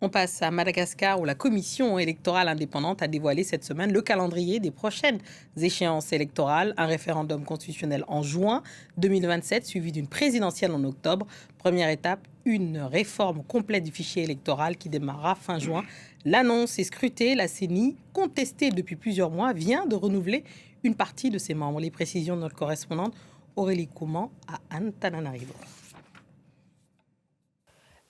On passe à Madagascar où la commission électorale indépendante a dévoilé cette semaine le calendrier des prochaines échéances électorales. Un référendum constitutionnel en juin 2027 suivi d'une présidentielle en octobre. Première étape, une réforme complète du fichier électoral qui démarrera fin juin. L'annonce est scrutée. La CENI, contestée depuis plusieurs mois, vient de renouveler une partie de ses membres. Les précisions de notre correspondante Aurélie Couman à Antananarivo.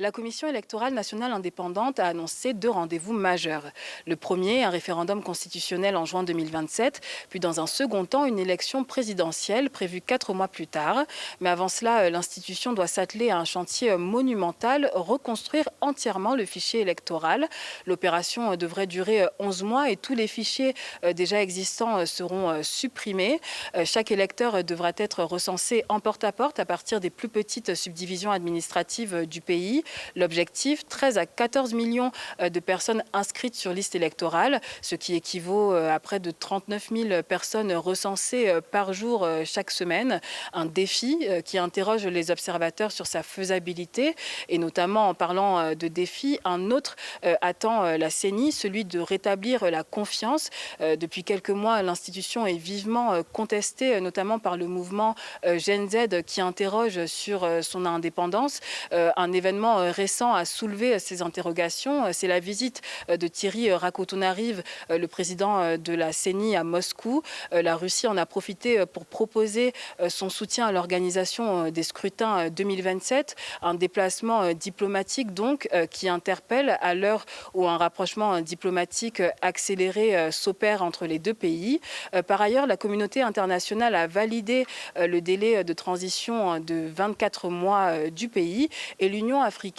La Commission électorale nationale indépendante a annoncé deux rendez-vous majeurs. Le premier, un référendum constitutionnel en juin 2027, puis dans un second temps, une élection présidentielle prévue 4 mois plus tard. Mais avant cela, l'institution doit s'atteler à un chantier monumental, reconstruire entièrement le fichier électoral. L'opération devrait durer 11 mois et tous les fichiers déjà existants seront supprimés. Chaque électeur devra être recensé en porte-à-porte à partir des plus petites subdivisions administratives du pays. L'objectif, 13 à 14 millions de personnes inscrites sur liste électorale, ce qui équivaut à près de 39 000 personnes recensées par jour chaque semaine. Un défi qui interroge les observateurs sur sa faisabilité et notamment en parlant de défi, un autre attend la CENI, celui de rétablir la confiance. Depuis quelques mois, l'institution est vivement contestée, notamment par le mouvement Gen Z qui interroge sur son indépendance. Un événement récent a soulevé ces interrogations. C'est la visite de Thierry Rakotonariv, le président de la CENI à Moscou. La Russie en a profité pour proposer son soutien à l'organisation des scrutins 2027. Un déplacement diplomatique donc qui interpelle à l'heure où un rapprochement diplomatique accéléré s'opère entre les deux pays. Par ailleurs, la communauté internationale a validé le délai de transition de 24 mois du pays et l'Union africaine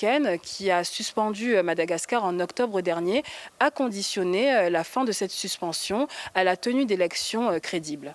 qui a suspendu Madagascar en octobre dernier a conditionné la fin de cette suspension à la tenue d'élections crédibles.